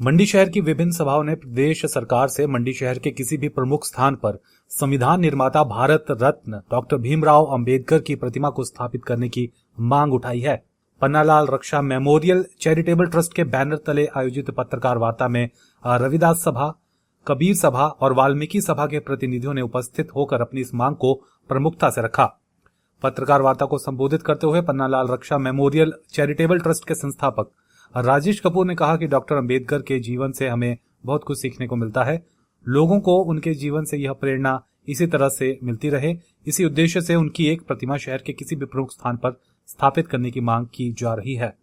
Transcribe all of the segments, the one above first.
मंडी शहर की विभिन्न सभाओं ने प्रदेश सरकार से मंडी शहर के किसी भी प्रमुख स्थान पर संविधान निर्माता भारत रत्न डॉक्टर भीमराव अंबेडकर की प्रतिमा को स्थापित करने की मांग उठाई है। पन्नालाल रक्षा मेमोरियल चैरिटेबल ट्रस्ट के बैनर तले आयोजित पत्रकार वार्ता में रविदास सभा, कबीर सभा और वाल्मीकि सभा के प्रतिनिधियों ने उपस्थित होकर अपनी इस मांग को प्रमुखता से रखा। पत्रकार वार्ता को संबोधित करते हुए पन्नालाल रक्षा मेमोरियल चैरिटेबल ट्रस्ट के संस्थापक राजेश कपूर ने कहा कि डॉक्टर अंबेडकर के जीवन से हमें बहुत कुछ सीखने को मिलता है। लोगों को उनके जीवन से यह प्रेरणा इसी तरह से मिलती रहे, इसी उद्देश्य से उनकी एक प्रतिमा शहर के किसी भी प्रमुख स्थान पर स्थापित करने की मांग की जा रही है।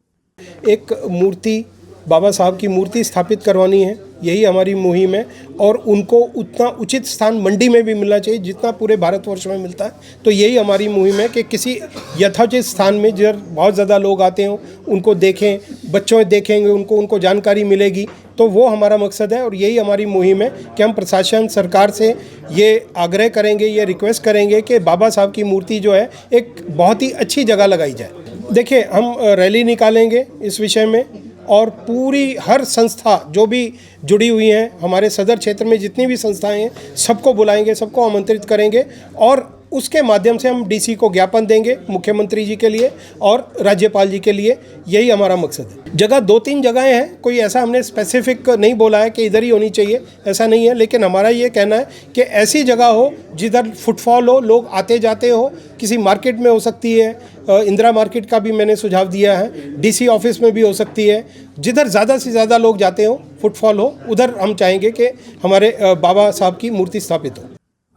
एक मूर्ति, बाबा साहब की मूर्ति स्थापित करवानी है, यही हमारी मुहिम है। और उनको उतना उचित स्थान मंडी में भी मिलना चाहिए जितना पूरे भारतवर्ष में मिलता है। तो यही हमारी मुहिम है कि किसी यथोचित स्थान में जब बहुत ज़्यादा लोग आते हों, उनको देखें, बच्चों देखेंगे, उनको जानकारी मिलेगी। तो वो हमारा मकसद है और यही हमारी मुहिम है कि हम प्रशासन, सरकार से ये आग्रह करेंगे, ये रिक्वेस्ट करेंगे कि बाबा साहब की मूर्ति जो है एक बहुत ही अच्छी जगह लगाई जाए। देखिए, हम रैली निकालेंगे इस विषय में और पूरी हर संस्था जो भी जुड़ी हुई हैं, हमारे सदर क्षेत्र में जितनी भी संस्थाएं हैं, सबको बुलाएंगे, सबको आमंत्रित करेंगे और उसके माध्यम से हम डीसी को ज्ञापन देंगे, मुख्यमंत्री जी के लिए और राज्यपाल जी के लिए। यही हमारा मकसद है। जगह 2-3 जगहें हैं, कोई ऐसा हमने स्पेसिफिक नहीं बोला है कि इधर ही होनी चाहिए, ऐसा नहीं है। लेकिन हमारा ये कहना है कि ऐसी जगह हो जिधर फुटफॉल हो, लोग आते जाते हो। किसी मार्केट में हो सकती है, इंदिरा मार्केट का भी मैंने सुझाव दिया है, डीसी ऑफिस में भी हो सकती है। जिधर ज़्यादा से ज़्यादा लोग जाते हो, फुटफॉल हो, उधर हम चाहेंगे कि हमारे बाबा साहब की मूर्ति स्थापित हो।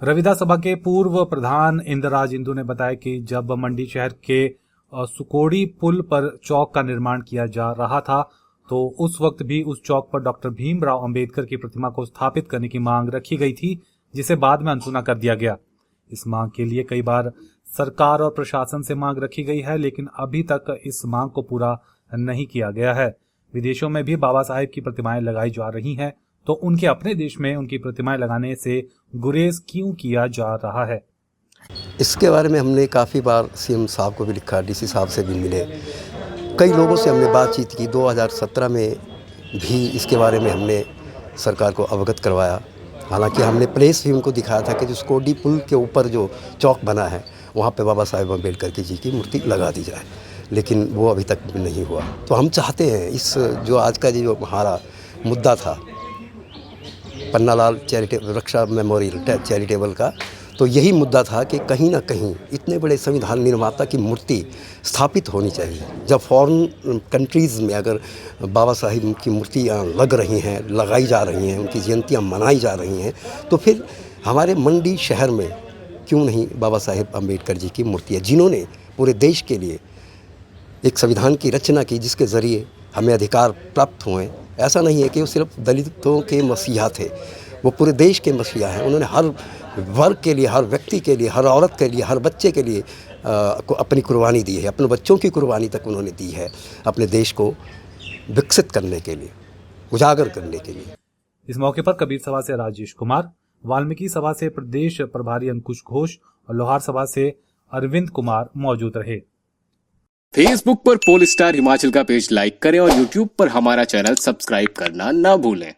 रविदास सभा के पूर्व प्रधान इंद्रराज इंदु ने बताया कि जब मंडी शहर के सुकोड़ी पुल पर चौक का निर्माण किया जा रहा था तो उस वक्त भी उस चौक पर डॉक्टर भीमराव अंबेडकर की प्रतिमा को स्थापित करने की मांग रखी गई थी, जिसे बाद में अनसुना कर दिया गया। इस मांग के लिए कई बार सरकार और प्रशासन से मांग रखी गई है, लेकिन अभी तक इस मांग को पूरा नहीं किया गया है। विदेशों में भी बाबा साहेब की प्रतिमाएं लगाई जा रही हैं, तो उनके अपने देश में उनकी प्रतिमाएं लगाने से गुरेज क्यों किया जा रहा है? इसके बारे में हमने काफ़ी बार सीएम साहब को भी लिखा, डीसी साहब से भी मिले, कई लोगों से हमने बातचीत की। 2017 में भी इसके बारे में हमने सरकार को अवगत करवाया। हालांकि हमने प्लेस भी उनको दिखाया था कि जो सुकोड़ी पुल के ऊपर जो चौक बना है वहाँ पे बाबा साहेब अम्बेडकर जी की मूर्ति लगा दी जाए, लेकिन वो अभी तक नहीं हुआ। तो हम चाहते हैं इस जो आज का जो हमारा मुद्दा था पन्नालाल चैरिटेबल रक्षा मेमोरियल चैरिटेबल का, तो यही मुद्दा था कि कहीं ना कहीं इतने बड़े संविधान निर्माता की मूर्ति स्थापित होनी चाहिए। जब फॉरेन कंट्रीज़ में अगर बाबा साहिब की मूर्तियाँ लग रही हैं, लगाई जा रही हैं, उनकी जयंतियाँ मनाई जा रही हैं, तो फिर हमारे मंडी शहर में क्यों नहीं बाबा साहेब अम्बेडकर जी की मूर्ति है, जिन्होंने पूरे देश के लिए एक संविधान की रचना की जिसके ज़रिए हमें अधिकार प्राप्त हुए। ऐसा नहीं है कि वो सिर्फ दलितों के मसीहा थे, वो पूरे देश के मसीहा हैं। उन्होंने हर वर्ग के लिए, हर व्यक्ति के लिए, हर औरत के लिए, हर बच्चे के लिए अपनी कुर्बानी दी है, अपने बच्चों की कुर्बानी तक उन्होंने दी है अपने देश को विकसित करने के लिए, उजागर करने के लिए। इस मौके पर कबीर सभा से राजेश कुमार, वाल्मीकि सभा से प्रदेश प्रभारी अंकुश घोष और लोहार सभा से अरविंद कुमार मौजूद रहे। फेसबुक पर पोल स्टार हिमाचल का पेज लाइक करें और यूट्यूब पर हमारा चैनल सब्सक्राइब करना ना भूलें।